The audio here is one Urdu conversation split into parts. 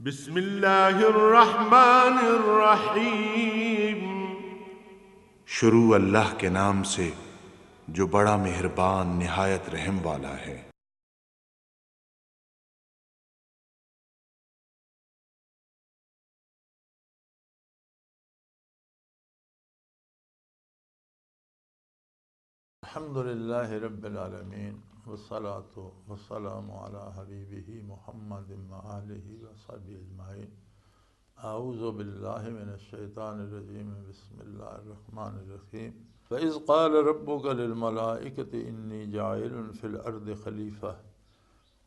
بسم اللہ الرحمن الرحیم۔ شروع اللہ کے نام سے جو بڑا مہربان نہایت رحم والا ہے۔ الحمد للہ رب العالمین والصلاة والسلام علی حبیبہ محمد وآلہ وصحبہ اجمعین۔ اعوذ باللہ من الشیطان الرجیم، بسم اللہ الرحمن الرحیم۔ وَإِذْ قَالَ رَبُّكَ لِلْمَلَائِكَةِ إِنِّي جَاعِلٌ فِي الْأَرْضِ خَلِيفَةً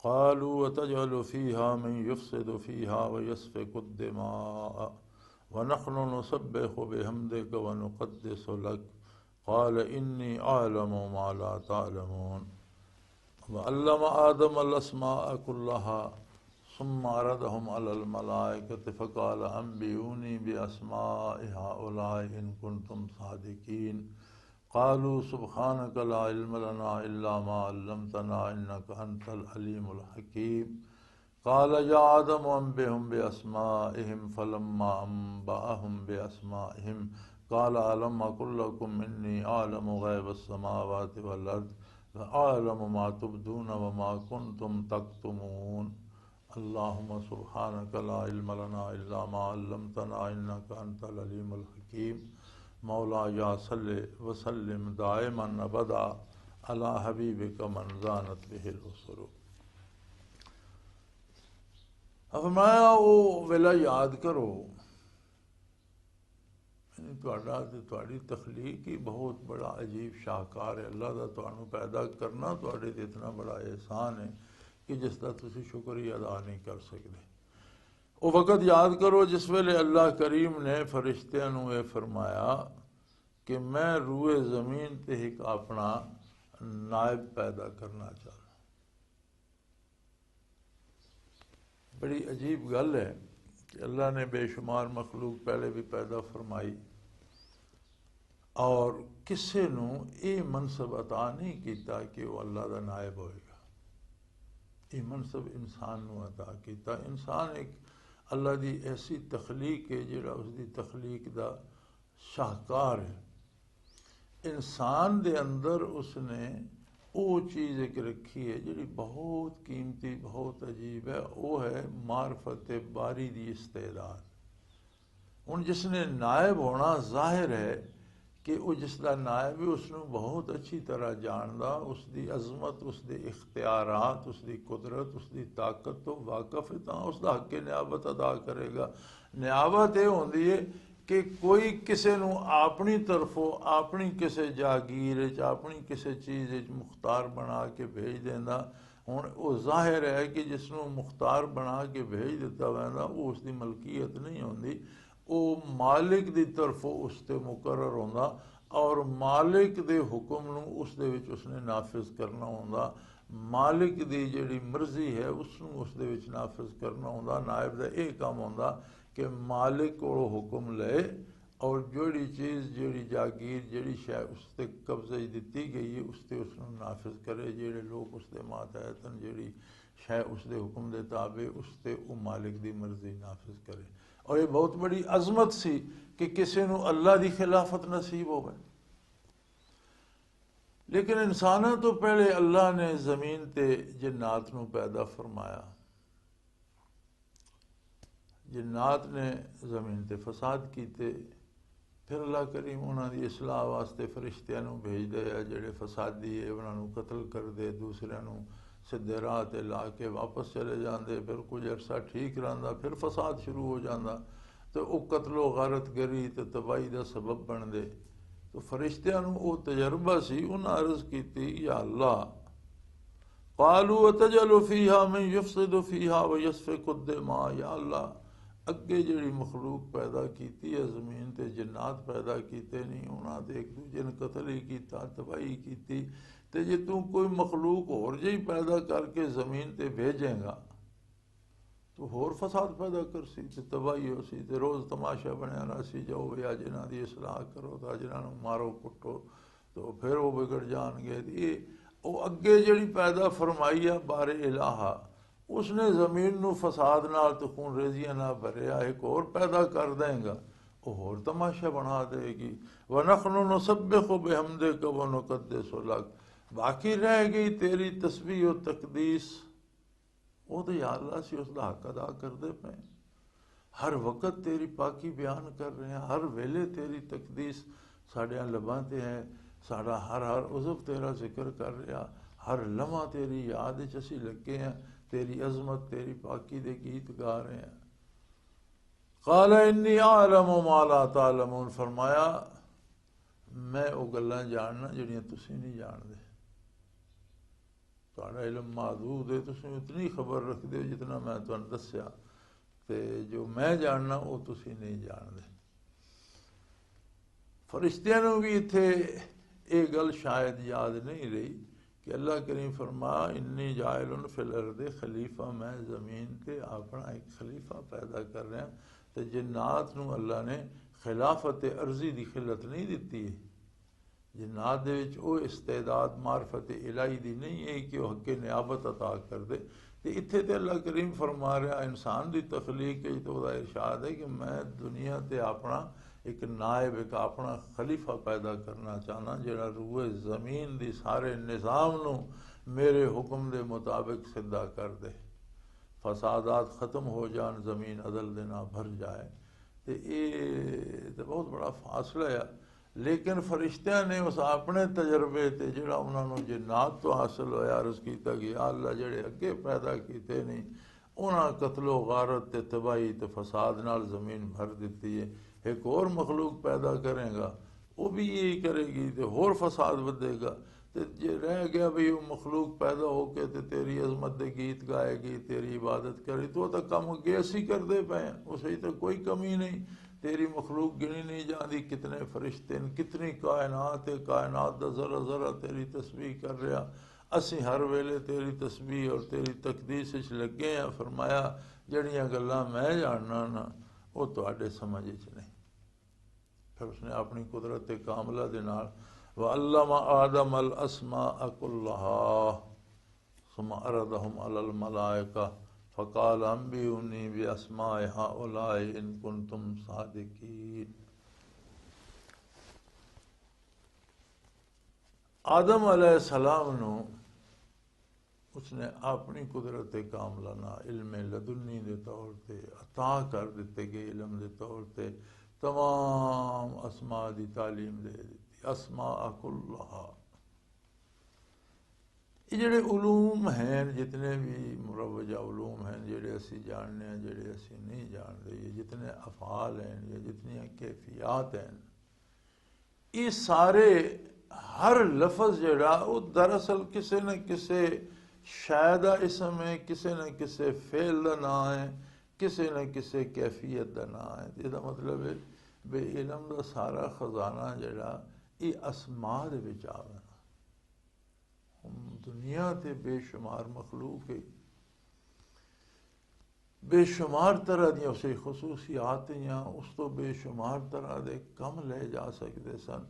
قَالُوا وَتَجْعَلُ فِيهَا مَن يُفْسِدُ فِيهَا وَيَسْفِكُ الدِّمَاءَ وَنَحْنُ نُسَبِّحُ بِحَمْدِكَ وَنُقَدِّسُ لَكَ قال انی اعلم ما لا تعلمون۔ وعلم آدم الاسماء كلها ثم عرضهم على الملائكة فقال انبئوني باسماء هؤلاء ان كنتم صادقين قالوا سبحانك لا علم لنا الا ما علمتنا انك انت العليم الحكيم قال يا آدم انبئهم باسمائهم فلما انبأهم باسمائهم قال ألم أقل لكم إني أعلم غيب السماوات والأرض وأعلم ما تبدون وما كنتم تكتمون اللهم سبحانك لا علم لنا إلا ما علمتنا إنك أنت العليم الحكيم مولاي صل وسلم دائما أبدا على حبيبك من زانت به الأسر۔ فرمایا وہ ویلا یاد کرو، تھوڑی تخلیق ہی بہت بڑا عجیب شاہکار ہے۔ اللہ دا تانوں پیدا کرنا تھوڑے تے اتنا بڑا احسان ہے کہ جس دا تسی شکریہ ادا نہیں کر سکتے۔ وہ وقت یاد کرو جس ویلے اللہ کریم نے فرشتیاں نوں یہ فرمایا کہ میں روئے زمین تے ایک اپنا نائب پیدا کرنا چاہتا۔ بڑی عجیب گل ہے کہ اللہ نے بے شمار مخلوق پہلے بھی پیدا فرمائی اور کسے نو یہ منصب عطا نہیں کیتا کہ وہ اللہ دا نائب ہوئے گا۔ یہ منصب انسان نو عطا کیتا۔ انسان ایک اللہ دی ایسی تخلیق ہے جڑا اس دی تخلیق دا شاہکار ہے۔ انسان دے اندر اس نے وہ چیز ایک رکھی ہے جڑی بہت قیمتی بہت عجیب ہے، وہ ہے معرفت باری دی استعداد۔ ہن جس نے نائب ہونا ظاہر ہے کہ وہ جس دا نائب ہے اس نے بہت اچھی طرح جاندا، اس دی عظمت، اس دے اختیارات، اس دی قدرت، اس دی طاقت تو واقف ہے، تاں اس دا حق نیابت ادا کرے گا۔ نیابت یہ ہوندی ہے کہ کوئی کسے نو اپنی طرفوں اپنی کسے جاگیر اپنی کسے چیز مختار بنا کے بھیج دینا۔ ہن وہ ظاہر ہے کہ جس نو مختار بنا کے بھیج دیتا ویندا وہ اس دی ملکیت نہیں ہوندی، وہ مالک دی طرفوں اس تے مقرر ہوندا اور مالک دے حکم نو اس دے وچ اس نے نافذ کرنا ہوندا۔ مالک دی جڑی مرضی ہے اس نو اس دے وچ نافذ کرنا ہوندا۔ نائب دا یہ کام ہوندا کہ مالک کو حکم لے اور جڑی چیز جڑی جاگیر جڑی شے اس تے قبضے دتی گئی ہے اس تے اس نو نافذ کرے، جڑے لوگ اس تے ماتحتن جڑی شے اس دے حکم دے تابع اس تے وہ مالک دی مرضی نافذ کرے۔ اور یہ بہت بڑی عظمت سی کہ کسی نو اللہ دی خلافت نصیب ہو گئے۔ لیکن انسانوں تو پہلے اللہ نے زمین تے جنات نو پیدا فرمایا۔ جنات نے زمین تے فساد کیتے، پھر اللہ کریم انہاں دی اصلاح واسطے فرشتیاں نو بھیج دے جڑے فسادی ہے انہاں نو قتل کر دے، دوسرے نو سدھے راہ تے لا کے واپس چلے جاندے، پھر کچھ عرصہ ٹھیک رہندا، پھر فساد شروع ہو جاندا تو وہ قتل و غارت گری تے تباہی دا سبب بن دے۔ تو فرشتیاں نو وہ تجربہ سی، انہاں عرض کیتی یا اللہ قالوا وتجعل فيها من يفسد فيها ويسفك الدماء، یا اللہ اگے جڑی مخلوق پیدا کیتی ہے زمین تے جنات پیدا کیتے نہیں، انہاں تے ایک دوجے نے قتل ہی کیتا، تباہی کیتی، تے جے تو کوئی مخلوق اور جی پیدا کر کے زمین تے بھیجیں گا تو ہور فساد پیدا کر سی تے تباہی ہو سی تے روز تماشا بنیا رہا سی، جاؤ یا جنہاں دی اصلاح کرو تا جنہاں نوں مارو کٹو تو پھر وہ بگڑ جان گے۔ یہ وہ اگے جڑی پیدا فرمائی ہے بار الہا اس نے زمین نو فساد نال تو خون ریزیاں نہ بھریا، ایک اور پیدا کر دیں گا، وہ اور تماشا بنا دے گی۔ وَنَحْنُ نُسَبِّحُ بِحَمْدِكَ وَنُقَدِّسُ لَكَ، باقی رہ گئی تیری تسبیح و تقدیس، وہ تو یا اللہ سی اس دا حق ادا کردے پے، ہر وقت تیری پاکی بیان کر رہے ہیں، ہر ویلے تیری تقدیس ساڈیاں لباں تے ہے، ساڈا ہر عضو تیرا ذکر کر رہا، ہر لمحہ تیری یاد وچ اسی لگے ہیں، تیری عظمت تیری پاکی دے گیت گا رہے ہیں۔ قال انی اعلم ما لا تعلمون، فرمایا میں وہ گلاں جاننا جڑیاں تسی نہیں جاندے، تہاڈا علم محدود ہے، تسی اتنی خبر رکھدے ہو جتنا میں تانوں دسیا، تے جو میں جاننا وہ تسی نہیں جاندے۔ فرشتیاں نوں بھی اتھے یہ گل شاید یاد نہیں رہی کہ اللہ کریم فرمایا انی جاعل فی الارض خلیفہ، میں زمین تے اپنا ایک خلیفہ پیدا کر رہا، تے جنات نوں اللہ نے خلافت عرضی دی خلت نہیں دیتی ہے، جنات دے وچ او استعداد معرفت الہی دی نہیں ہے کہ وہ حق نیابت عطا کر دے، تے اتھے تے اللہ کریم فرما رہا انسان دی تخلیق ہے تو دا ارشاد ہے کہ میں دنیا تے اپنا ایک نائب، ایک اپنا خلیفہ پیدا کرنا چاہنا جڑا روئے زمین دی سارے نظام نو میرے حکم دے مطابق سدھا کر دے، فسادات ختم ہو جان، زمین عدل دے نال بھر جائے، تے یہ بہت بڑا فاصلہ ہے۔ لیکن فرشتیاں نے اس اپنے تجربے تے جڑا انہوں نے جنات تو حاصل ہویا عرض کیتا کہ یا اللہ جڑے اگے پیدا کیتے نہیں انہاں قتل و غارت تے تباہی تے فساد نال زمین بھر دیتی ہے، ایک اور مخلوق پیدا کرے گا وہ بھی یہی کرے گی تے اور فساد ودے گا، تے جے رہ گیا بھی وہ مخلوق پیدا ہو کے تے تیری عظمت دے گیت گائے گی، تیری عبادت کرے، تو کم اگے اسی کردے پے ہیں، اس تو کوئی کمی نہیں، تیری مخلوق گنی نہیں جاندی، کتنے فرشتے ہیں، کتنی کائنات ہے، کائنات دا ذرہ ذرہ تیری تسبیح کر رہا، اسی ہر ویلے تیری تسبیح اور تیری تقدیس وچ لگے ہیں۔ فرمایا جڑیاں گلاں میں جاننا نا وہ تواڈے سمجھ وچ نہیں۔ پھر اس نے اپنی قدرت کاملہ دے نال وَعَلَّمَ آدَمَ الْأَسْمَاءَ كُلَّهَا ثُمَّ عَرَضَهُمْ عَلَى الْمَلَائِكَةِ فَقَالَ أَنبِئُونِي بِأَسْمَاءِ هَؤُلَاءِ إِن كُنتُمْ صَادِقِينَ۔ آدم علیہ السلام نو اس نے اپنی قدرت کاملہ نہ علم لدنی دے طور تے عطا کر دیتے گئے، علم دے طور تے تمام اسماء دی تعلیم دے دیتی، اسماء کلہا۔ یہ جڑے علوم ہیں جتنے بھی مروجہ علوم ہیں جڑے اسی جاننے ہیں جڑے اسی نہیں جانتے، یہ جتنے افعال ہیں یہ جتنی کیفیات ہیں، یہ سارے ہر لفظ جڑا وہ دراصل کسے نہ کسے شے دا اسم ہے، کسے نہ کسے فعل دا نام ہے، کسے نہ کسے کیفیت دا نام ہے۔ یہ دا مطلب ہے بے علم دا سارا خزانہ جڑا یہ اسماء دے وچ آوے، دنیا تے بے شمار مخلوق ہے، بے شمار طرح دیا اسے خصوصیات ہیں، اس تو بے شمار طرح دے کم لے جا سکتے سن،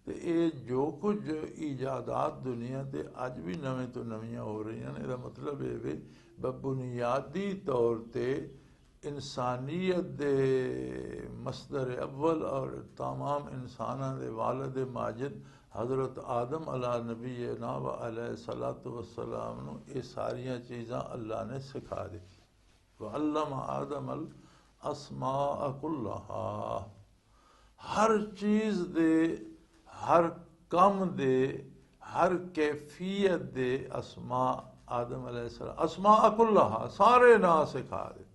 تے اے جو کچھ ایجادات دنیا تے اج بھی نویں تو نویاں ہو رہی ہیں، یہ مطلب ہے بنیادی طور تے انسانیت دے مصدر اول اور تمام انساناں دے والد ماجد حضرت آدم علیہ نبینا و علیہ الصلاۃ والسلام نو یہ ساریاں چیزاں اللہ نے سکھا دیتی۔ وَعَلَّمَ آدَمَ الْأَسْمَاءَ كُلَّهَا، ہر چیز دے، ہر کم دے، ہر کیفیت دے اسماء آدم علیہ السلام اسماء كُلَّهَا سارے نام سکھا دیتے۔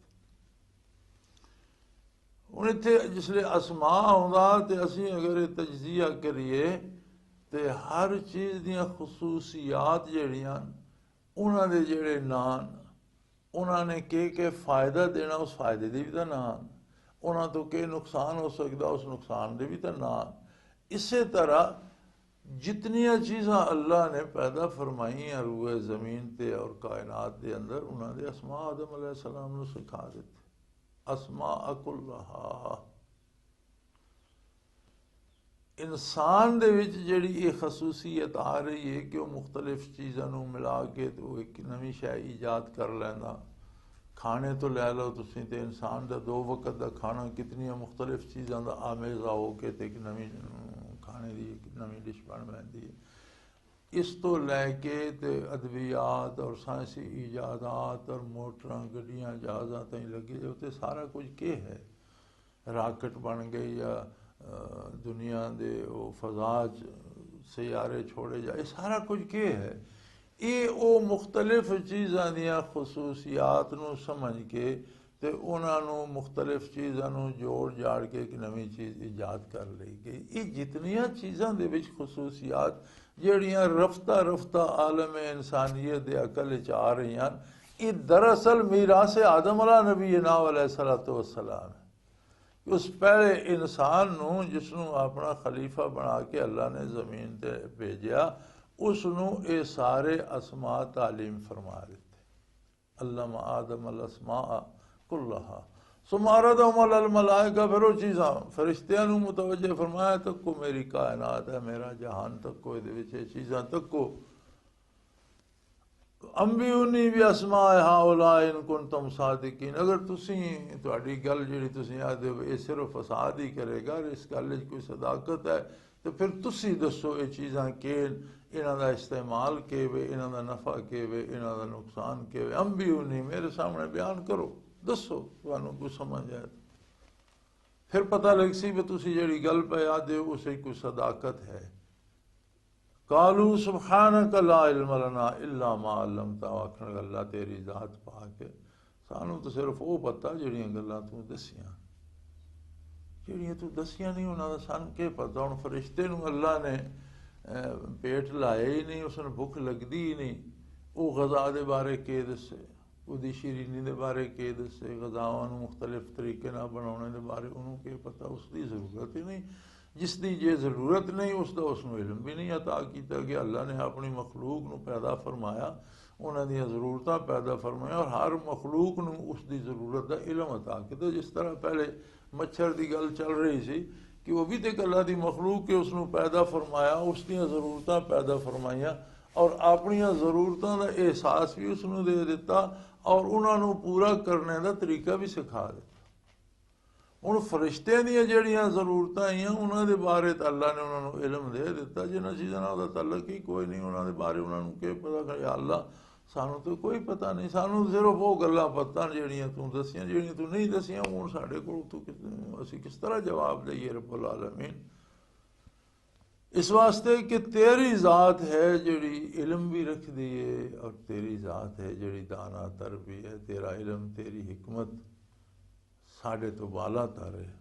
ہن اتنے جس لئے اسماء ہوندا تے اسی اگر تجزیہ کریے تے ہر چیز دیاں خصوصیات جڑیاں انہاں دے جڑے نام انہاں نے کہ فائدہ دینا اس فائدے دے بھی تا نام، انہاں تو کہ نقصان ہو سکتا اس نقصان دے بھی تا نام۔ اسی طرح جتنیاں چیزاں اللہ نے پیدا فرمائی ہیں روئے زمین تے اور کائنات دے اندر انہاں دے اسماء آدم علیہ السلام نے سکھا دیتے، اسماء کلہا۔ انسان دے وچ جڑی یہ خصوصیت آ رہی ہے کہ وہ مختلف چیزاں نوں ملا کے تو ایک نویں شے ایجاد کر لینا. کھانے تو لے لو تسی تے انسان دا 2 وقت دا کھانا کتنی مختلف چیزاں دا آمیزہ ہو کے تے ایک نویں کھانے دی ایک نویں ڈش بن ویندی ہے. اس تو لے کے تے ادویات اور سائنسی ایجادات اور موٹراں گڈیاں جہازاں تائیں لگے جو تے سارا کچھ کے ہے. راکٹ بن گئے یا دنیا دے وہ فضا سیارے چھوڑے جائے سارا کچھ کے ہے. یہ وہ مختلف چیزاں دیاں خصوصیات نو سمجھ کے تے انہاں نو مختلف چیزاں نو جوڑ جاڑ کے ایک نویں چیز ایجاد کر لئی گئی. یہ جتنیاں چیزاں دے وچ خصوصیات جڑیاں رفتہ رفتہ عالم انسانیت دے عقل وچ آ رہی ہیں یہ دراصل میراث آدم علیہ نبینا علیہ الصلوۃ والسلام ہے. اس پہلے انسان نو جس نو اپنا خلیفہ بنا کے اللہ نے زمین تے بھیجیا اس نو اے سارے اسماء تعلیم فرما دیتے. علم آدم الاسماء کلہا ثم عرضہم علی الملائکہ. پھر وہ چیزاں فرشتیاں نو متوجہ فرمایا تکو میری کائنات ہے میرا جہان تکو یہ وچ چیزاں تکو. انبئونی باسماء ہؤلاء ان کنتم صادقین. اگر تسی تہاڈی گل جڑی تسی آدھے ہو یہ صرف فساد ہی کرے گا اس گل وچ کوئی صداقت ہے تو پھر تسی دسو یہ چیزاں کہ انہاں دا استعمال کے وے انہاں دا نفع کے وے انہاں دا نقصان کے وے. انبئونی میرے سامنے بیان کرو دسو تانوں کوئی سمجھ آئے پھر پتہ لگ سی بھی تسی جڑی گل پہ آدھے ہو اسے کوئی صداقت ہے. قالوا سبحانک لا علم لنا الا ما علمتنا. آکھن اللہ تیری ذات پاک ہے سانوں تو صرف وہ پتہ جڑیاں گلاں تو دسیاں جڑیاں تو دسیاں نہیں انہاں دا سانوں کی پتہ. ہن فرشتے نو اللہ نے پیٹ لائے ہی نہیں اس نے بھوک لگدی ہی نہیں وہ غذا دے بارے کے دسے وہ دی شیرینی دے بارے کے دسے غذاواں نو مختلف طریقے نال بناونے دے بارے انہوں کی پتہ. اس دی ضرورت ہی نہیں جس دی جے ضرورت نہیں اس دا اس نو علم بھی نہیں عطا کیتا کہ اللہ نے اپنی مخلوق نو پیدا فرمایا انہاں دیاں ضرورتاں پیدا فرمایا اور ہر مخلوق نو اس دی ضرورت دا علم عطا کیتا. جس طرح پہلے مچھر دی گل چل رہی سی کہ وہ بھی تے اللہ دی مخلوق کے اس نو پیدا فرمایا اس دیاں ضرورتاں پیدا فرمائیاں اور اپنیاں ضرورتاں دا احساس بھی اس نو دے دیتا اور انہاں نو پورا کرنے دا طریقہ بھی سکھا دیتا. ہن فرشتیاں دیاں جڑیاں ضرورتاں ہیں انہاں دے بارے تے اللہ نے انہاں نو علم دے دیتا جنہاں چیزاں نال دا تعلق ہی کوئی نہیں انہاں دے بارے انہاں نو کہ پتہ کہ یا اللہ سانوں تو کوئی پتہ نہیں سانوں صرف وہ گلاں پتہ جڑیاں تو دسیاں جڑیاں تو نہیں دسیاں ہن ساڈے کول تو اسی کس طرح جواب دئیے رب العالمین. اس واسطے کہ تیری ذات ہے جڑی علم بھی رکھ دیے اور تیری ذات ہے جڑی دانا تر بھی ہے. تیرا علم تیری حکمت ساڑھے تو بالا تر ہے.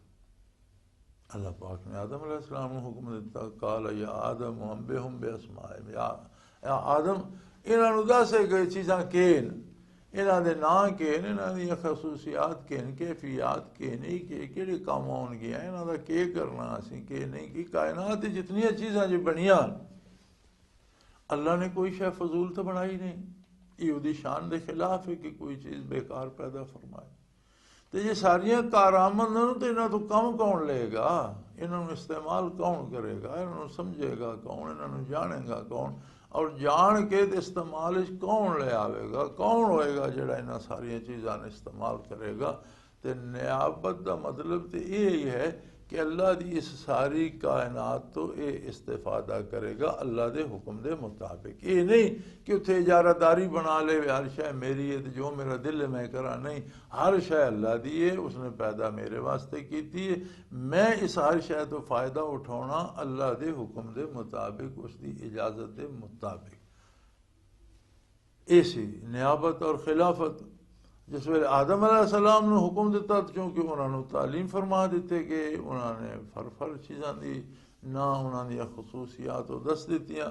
اللہ پاک نے آدم علیہ السلام نے حکم دیتا قال یا آدم انبئہم باسمائہم. یا آدم انہاں نو دسے گئے چیزاں کین انہاں دے نام کین انہاں دی خصوصیات کین کیفیات کین کہ کیڑے کام ہون گیا انہاں دا کی کرنا اسی کہ نہیں کہ کائنات جتنی چیزاں جو بنیاں اللہ نے کوئی شے فضول تو بنائی نہیں. یہ دی شان دے خلاف ہے کہ کوئی چیز بیکار پیدا فرمائے. تو یہ ساریاں کارآمد تو انہاں تو کم کون لے گا انہاں نو استعمال کون کرے گا انہاں نو سمجھے گا کون انہاں نو جانے گا کون اور جان کے استعمال کون لے آوے گا کون ہوئے گا جڑا انہاں ساریاں چیزاں استعمال کرے گا. تے نیابت دا مطلب تو یہی ہے کہ اللہ دی اس ساری کائنات تو اے استفادہ کرے گا اللہ دے حکم دے مطابق. یہ نہیں کہ اتھے اجارہ داری بنا لے ہر شے میری ہے جو میرا دل ہے میں کرا نہیں. ہر شے اللہ دی ہے اس نے پیدا میرے واسطے کیتی ہے میں اس ہر شے تو فائدہ اٹھانا اللہ دے حکم دے مطابق اس دی اجازت دے مطابق. ایسی نیابت اور خلافت جس ویلے آدم علیہ السلام نے حکم دیتا چونکہ انہوں نے تعلیم فرما دیتے کہ انہوں نے فر چیزاں دی نہ انہوں نے خصوصیات و دس دیتیاں.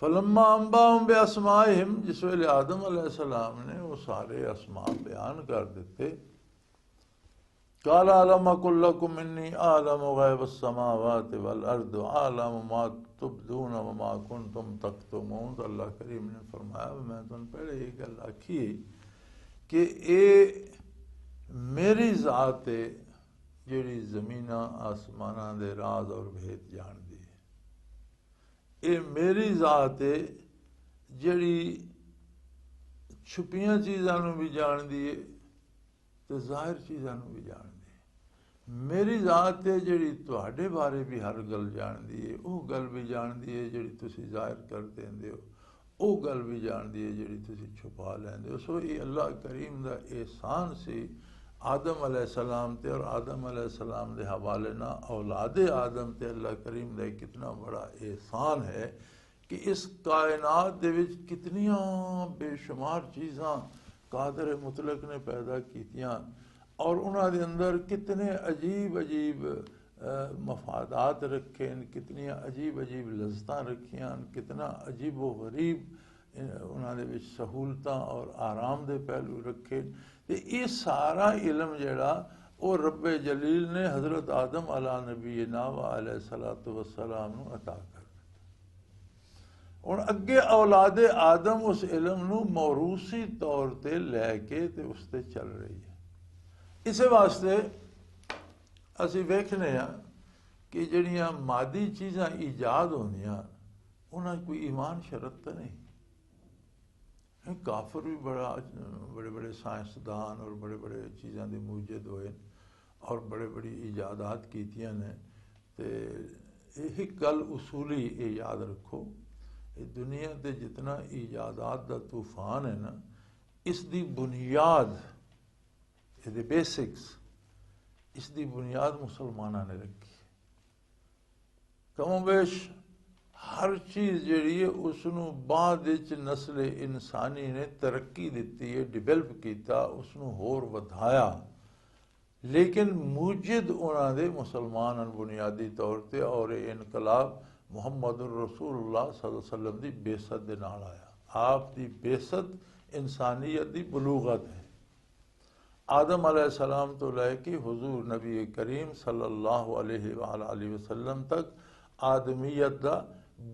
فلما انباہم باسمائہم جس ویلے آدم علیہ السلام نے وہ سارے اسماء بیان کر دیتے قال علم اقل لکم انی اعلم غیب السماوات والارض اعلم ما تبدون وما کنتم تکتمون. تو اللہ کریم نے فرمایا میں تم پہلے یہ گل آکھی کہ اے میری ذات ہے جڑی زمیناں آسماناں دے راز اور بھید جاندی ہے، اے میری ذات ہے جڑی چھپیاں چیزاں نو بھی جاندی ہے تے ظاہر چیزاں نو بھی جاندی ہے۔ میری ذات ہے جڑی تہاڈے بارے بھی ہر گل جاندی ہے، وہ گل بھی جاندی ہے جڑی تسی ظاہر کر دیندے ہو، وہ گل بھی جاندی ہے جڑی تسی چھپا لیندے ہو۔ سو یہ اللہ کریم دا احسان سی آدم علیہ السلام تے، اور آدم علیہ السلام دے حوالے نہ اولاد آدم تے اللہ کریم دا ایک کتنا بڑا احسان ہے کہ اس کائنات دے وچ کتنیاں بے شمار چیزاں قادر مطلق نے پیدا کیتیاں، اور انہاں دے اندر کتنے عجیب عجیب مفادات رکھے، کتنی عجیب عجیب لذتاں رکھیاں، کتنا عجیب و غریب انہاں دے وچ سہولتاں اور آرام دے پہلو رکھے۔ تے یہ سارا علم جڑا وہ رب جلیل نے حضرت آدم علیہ نبینا و علیہ الصلوۃ والسلام نو عطا کر دتا۔ ہن اگے اولاد آدم اس علم نو موروثی طور تے لے کے تے اس تے چل رہی ہے۔ اس واسطے اسی ویکھنے ہاں کہ جڑیاں مادی چیزاں ایجاد ہوندیاں انہاں کوئی ایمان شرط تو نہیں۔ کافر بھی بڑے بڑے سائنسدان اور بڑے بڑے چیزاں دے موجد ہوئے اور بڑے بڑی ایجادات کیتیاں نے، تے ایک گل اصولی یہ یاد رکھو، دنیا تے جتنا ایجادات دا طوفان ہے نا، اس دی بنیاد دی بیسکس، اس دی بنیاد مسلمانہ نے رکھی۔ کم و بیش ہر چیز جڑی ہے اس نو بعد وچ نسل انسانی نے ترقی دیتی ہے، ڈیولپ کیتا، اس نو ہور ودھایا، لیکن موجد انہاں دے مسلمان بنیادی طور تے، اور انقلاب محمد الرسول اللہ صلی اللہ علیہ وسلم دی بعثت دے نال آیا۔ آپ دی بعثت انسانیت دی بلوغت ہے۔ آدم علیہ السلام تو لے کے حضور نبی کریم صلی اللہ علیہ وآلہ وسلم تک آدمیت دا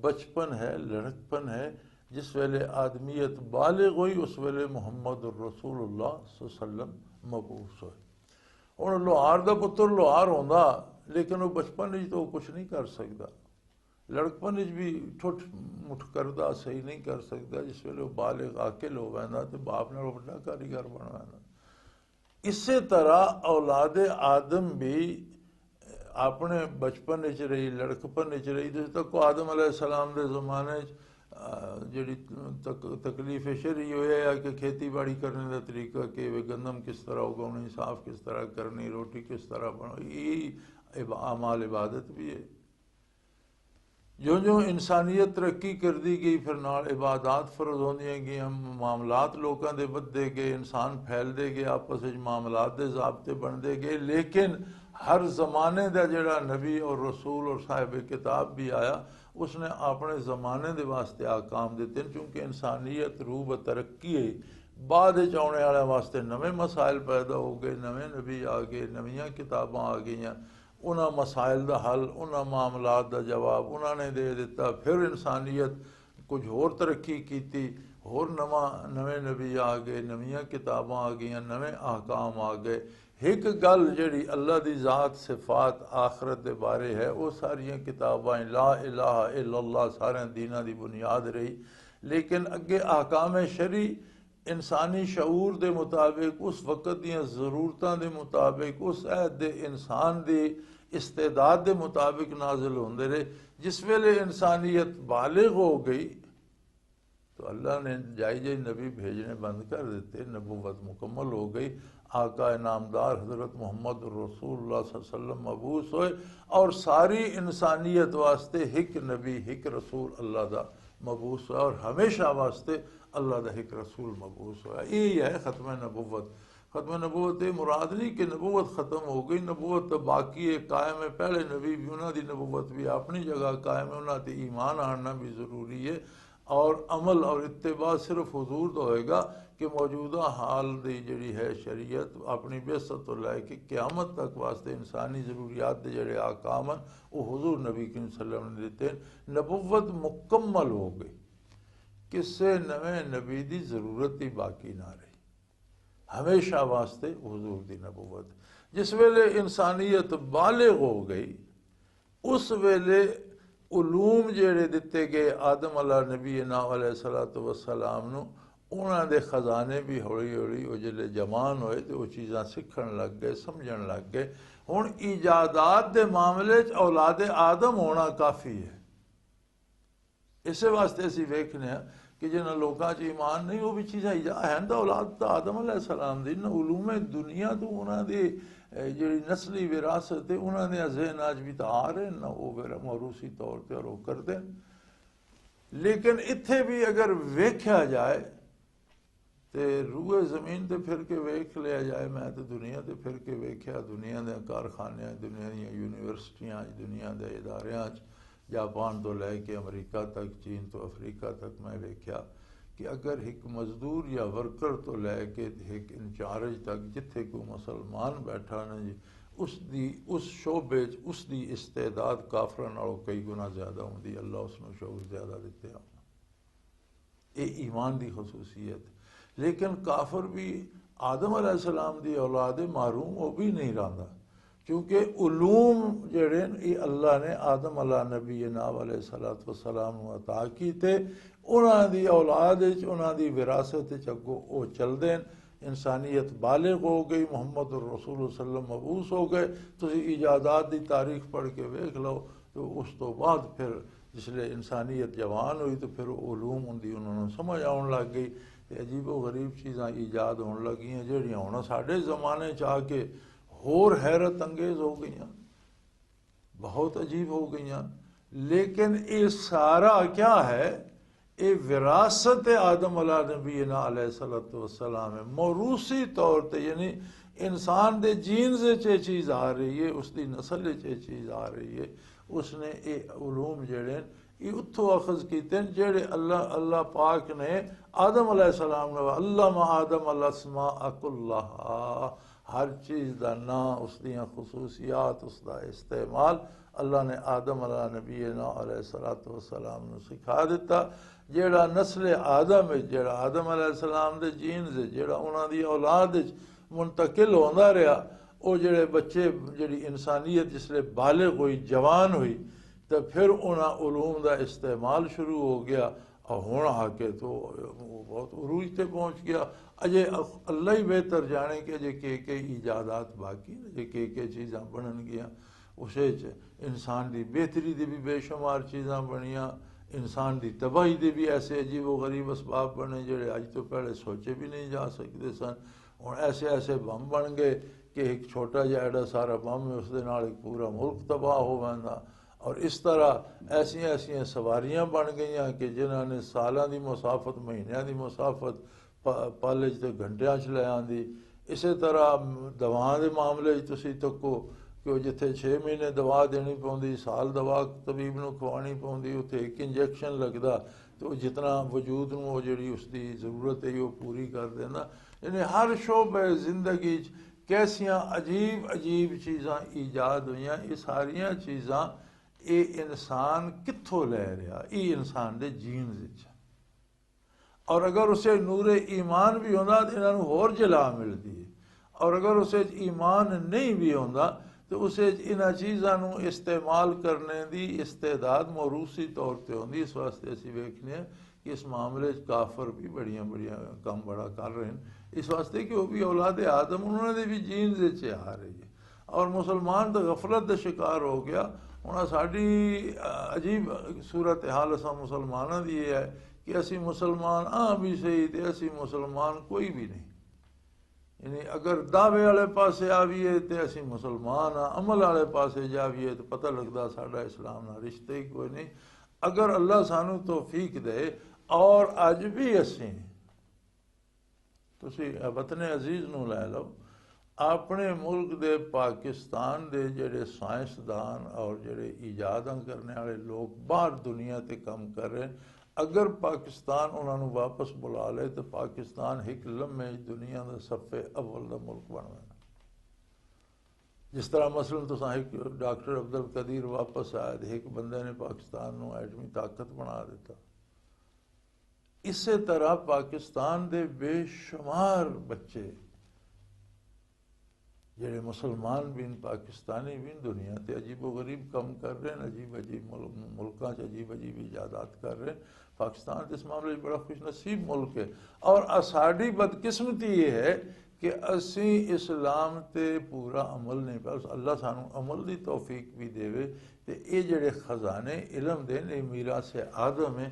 بچپن ہے، لڑکپن ہے۔ جس ویلے آدمیت بالغ ہوئی اس ویلے محمد الرسول اللہ صلی اللہ علیہ وسلم مبعوث ہوئے۔ ہن لوہار دا پتر لوہار ہوندا، لیکن وہ بچپن وچ تو کچھ نہیں کر سکدا، لڑکپن وچ بھی ٹھٹ مٹھ کردا صحیح نہیں کر سکدا۔ جس ویلے وہ بالغ عاقل ہو ویندا تے باپ نال بڑا کاریگر بن ویندا۔ اسی طرح اولاد آدم بھی اپنے بچپن وچ رہی، لڑکپن وچ رہی، جس تک آدم علیہ السلام دے زمانے جڑی تکلیف شرعی ہوئی ہے کہ کھیتی باڑی کرنے دا طریقہ کہ گندم کس طرح اگاؤنی، صاف کس طرح کرنی، روٹی کس طرح بنائی، یہی اعمال عبادت بھی ہے۔ جو جو انسانیت ترقی کردی گئی، پھر نال عبادات فرض ہوندیاں گئیاں، معاملات لوکاں دے بدے گئے، انسان پھیلدے گئے، آپس وچ معاملات دے ضابطے بندے گئے، لیکن ہر زمانے دا جڑا نبی اور رسول اور صاحب کتاب بھی آیا، اس نے اپنے زمانے دے واسطے احکام دیتے ہیں، چونکہ انسانیت روح بترقی ہے۔ بعد وچ آنے والے واسطے نویں مسائل پیدا ہو گئے، نویں نبی آ گئے، نویاں کتاباں آ گئیاں، انہاں مسائل دا حل، انہاں معاملات دا جواب انہاں نے دے دیتا۔ پھر انسانیت کچھ ہور ترقی کیتی، ہور نویں نبی آ گئے، نویاں کتاباں آ گئیاں، نویں احکام آ گئے۔ ایک گل جڑی اللہ دی ذات صفات آخرت دے بارے ہے، وہ ساریاں کتاباں لا الہ الا اللہ سارے دیناں دی بنیاد رہی، لیکن اگے احکام شرعی انسانی شعور دے مطابق، اس وقت دیاں ضرورتاں دے مطابق، اس عہد دے انسان دی استعداد دے مطابق نازل ہوندے رہے۔ جس ویلے انسانیت بالغ ہو گئی تو اللہ نے جائی نبی بھیجنے بند کر دیتے، نبوت مکمل ہو گئی، آقا نامدار حضرت محمد رسول اللہ صلی اللہ علیہ وسلم مبعوث ہوئے، اور ساری انسانیت واسطے ایک نبی ایک رسول اللہ دا مبعوث ہوا، اور ہمیشہ واسطے اللہ دا ایک رسول مبعوث ہوا۔ یہی ہے ختم نبوت۔ ختم نبوت یہ مراد نہیں کہ نبوت ختم ہو گئی، نبوت تو باقی ہے، قائم ہے۔ پہلے نبی بھی انہاں دی نبوت بھی اپنی جگہ قائم ہے، انہاں تے ایمان آنا بھی ضروری ہے، اور عمل اور اتباع صرف حضور تو ہوئے گا کہ موجودہ حال دی جڑی ہے شریعت اپنی بعثت تو لے کے قیامت تک واسطے انسانی ضروریات دے جڑے احکام ہیں وہ حضور نبی کریم صلی اللہ علیہ وسلم نے دیتے ہیں۔ نبوت مکمل ہو گئی، کسے نویں نبی دی ضرورت ہی باقی نہ رہی، ہمیشہ واسطے حضور دی نبوت۔ جس ویلے انسانیت بالغ ہو گئی اس ویلے علوم جڑے دتے گئے آدم علیہ نبی علیہ الصلوۃ والسلام نو انہاں دے خزانے بھی ہولی ہولی وہ جلے جوان ہوئے تو وہ چیزاں سکھن لگ گئے سمجھن لگ گئے. ہن ایجادات دے معاملے چ اولاد آدم ہونا کافی ہے. اسے واسطے اسی ویکھنے ہیں کہ جنہاں لوکاں چ ایمان نہیں وہ بھی چیزاں ہیں تو اولاد تو آدم علیہ السلام دی. نہ علوم دنیا تو انہاں دی جڑی نسلی وراثت ہے انہاں دے ذہن اج بھی تو آ رہے نہ وہ موروثی طور تے وہ کردے. لیکن اتھے بھی اگر ویکھیا جائے تے روئے زمین تے پھر کے ویکھ لیا جائے. میں تو دنیا تے پھر کے ویکھیا دنیا دے کارخانے دنیا دی یونیورسٹیاں دنیا دے اداریاں جاپان تو لے کے امریکہ تک چین تو افریقہ تک میں ویکھیا کہ اگر ایک مزدور یا ورکر تو لے کے ایک انچارج تک جتھے کوئی مسلمان بیٹھا نا جی اس شعبے اس دی استعداد کافران نالوں کئی گنا زیادہ ہوندی. اللہ اس نے شعور زیادہ دیتے ہیں. یہ ایمان دی خصوصیت. لیکن کافر بھی آدم علیہ السلام دی اولاد محروم وہ بھی نہیں رہندا کیونکہ علوم جڑے یہ اللہ نے آدم علیہ نبی علیہ الصلوۃ والسلام عطا کیتے انہاں دی اولاد انہاں دی وراثت اگوں وہ چلدے. انسانیت بالغ ہو گئی محمد الرسول صلی اللہ علیہ وسلم مبعوث ہو گئے. تسی ایجادات دی تاریخ پڑھ کے ویکھ لو تو اس تو بعد پھر جس لئے انسانیت جوان ہوئی تو پھر علوم ہوندی انہوں نے سمجھ آن لگ گئی. عجیب و غریب چیزاں ایجاد ہون لگیاں جہڑیاں ہونا ساڈے زمانے چاہ کے ہور حیرت انگیز ہو گئیاں بہت عجیب ہو گئیاں. لیکن یہ سارا کیا ہے یہ وراثت آدم علیہ نبی علیہ الصلوۃ والسلام ہے. موروثی طور تے یعنی انسان دے جینز چے چیز آ رہی ہے اس دی نسل چے چیز آ رہی ہے. اس نے یہ علوم جڑے یہ اتھوں اخذ کیتے ہیں جڑے اللہ پاک نے آدم علیہ السلام نے علم آدم الاسماء کلھا ہر چیز دا نام اس دیاں خصوصیات اس دا استعمال اللہ نے آدم علیہ نبی علیہ الصلوۃ والسلام نے سکھا دیتا. جیڑا نسل آدم ہے جیڑا آدم علیہ السلام دے جینز ہے جیڑا انہاں دی اولاد منتقل ہوندا رہا وہ جڑے بچے جڑی انسانیت جس لئے بالغ ہوئی جوان ہوئی تو پھر انہاں علوم دا استعمال شروع ہو گیا اور ہون آ کے تو وہ بہت عروج تے پہنچ گیا. اجے اللہ ہی بہتر جانے کہ اجے کہ ایجادات باقی اجے کہ چیزاں بنن گیاں. اسے انسان دی بہتری دی بھی بے شمار چیزاں بنیاں. انسان دی تباہی دے بھی ایسے عجیب و غریب اسباب بنے جڑے اج تو پہلے سوچے بھی نہیں جا سکتے سن. ہن ایسے ایسے بم بن گئے کہ ایک چھوٹا جہا ایڈا سارا بم ہے اس دے نال ایک پورا ملک تباہ ہو ویندا. اور اس طرح ایسیاں سواریاں بن گئیاں کہ جنہاں نے سالاں دی مسافت مہینیاں دی مسافت پالج تے گھنٹیاں چ لے آندی. اسی طرح دواں دے معاملے تسی تکو کہ جتھے 6 مہینے دوا دینی پوندی سال دوا طبیب نو کھوانی پوندی اتھے ایک انجیکشن لگدا تو جتنا وجود نو جڑی اس دی ضرورت ہے وہ پوری کر دینا. یعنی ہر شعبہ زندگی کیسیاں عجیب چیزاں ایجاد ہوئیاں. یہ ساریاں چیزاں یہ انسان کتھوں لے رہا یہ انسان دے جینز. اور اگر اسے نور ایمان بھی ہوندا تو انہاں نوں ہور جلا ملدی ہے. اور اگر اسے ایمان نہیں بھی ہوندا تو اسے انہاں چیزاں نوں استعمال کرنے دی استعداد موروثی طور تے ہوندی. اس واسطے اسی ویکھنے ہیں کہ اس معاملے کافر بھی بڑیاں کام بڑا کر رہے ہیں. اس واسطے کہ وہ بھی اولاد آدم انہوں نے بھی جینز چ آ رہی ہے. اور مسلمان تو غفلت دا شکار ہو گیا. ہن ساڈی عجیب صورت حال اساں مسلماناں دی یہ ہے کہ اسی مسلمان بھی صحیح تے اسی مسلمان کوئی بھی نہیں. یعنی اگر دعوے والے پاسے آویے تے اسی مسلمان عمل والے پاسے جاویے تو پتہ لگدا ساڈا اسلام نال رشتہ ہی کوئی نہیں. اگر اللہ سانو توفیق دے اور اج بھی اسی تسی وطن عزیز نو لے لو اپنے ملک دے پاکستان دے جڑے سائنسدان اور جڑے ایجاداں کرنے والے لوگ باہر دنیا تے کم کر رہے ہیں اگر پاکستان انہوں نے واپس بلا لے تو پاکستان ایک لمحے دنیا دا صفے اول دا ملک بن گیا. جس طرح مثلاً تو ایک ڈاکٹر عبدالقدیر واپس آیا ایک بندے نے پاکستان نو ایٹمی طاقت بنا دیتا. اسی طرح پاکستان دے بے شمار بچے جڑے مسلمان بھی پاکستانی بھی دنیا تے عجیب و غریب کم کر رہے ہیں، عجیب عجیب ملکاں عجیب عجیب ایجادات کر رہے ہیں۔ پاکستان اس معاملے بڑا خوش نصیب ملک ہے، اور ساڈی بدقسمتی یہ ہے کہ اسی اسلام تے پورا عمل نہیں پا۔ اللہ سانو عمل دی توفیق بھی دے تے یہ جڑے خزانے علم دے یہ میراث آدم ہے،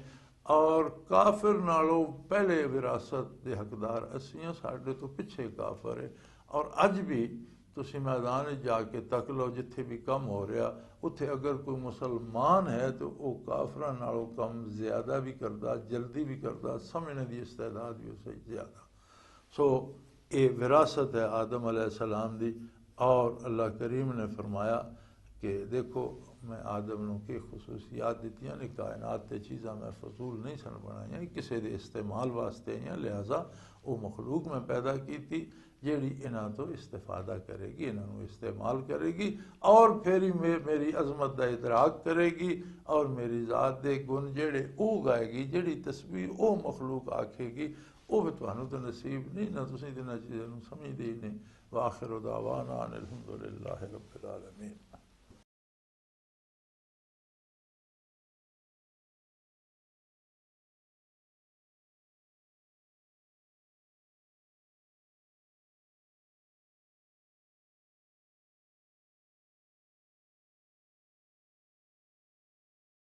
اور کافر نالوں پہلے وراثت دے حقدار اسی ہیں، ساڈے تو پیچھے کافر ہے۔ اور اج بھی تسی میدان جا کے تک لو جتھے بھی کم ہو رہا اتھے اگر کوئی مسلمان ہے تو وہ کافراں نالوں کم زیادہ بھی کردا، جلدی بھی کردا، سمجھنے دی استعداد بھی اسے زیادہ۔ سو یہ وراثت ہے آدم علیہ السلام دی، اور اللہ کریم نے فرمایا کہ دیکھو میں آدم نو کی خصوصیات دیتیاں نے، کائنات تے چیزاں میں فضول نہیں سن بنائیاں، کسے دے استعمال واسطے ہیں، لہذا وہ مخلوق میں پیدا کی تھی جیڑی انہاں تو استفادہ کرے گی، انہاں نو استعمال کرے گی، اور پھر ہی میری عظمت دا ادراک کرے گی، اور میری ذات دے گن جیڑے او گائے گی، جیڑی تسبیح او مخلوق آکھے گی، وہ بھی تانوں تو نصیب نہیں، نہ تسی انہاں چیزاں نو سمجھ دے نہیں۔ وآخر دعوانا ان الحمدللہ رب العالمین۔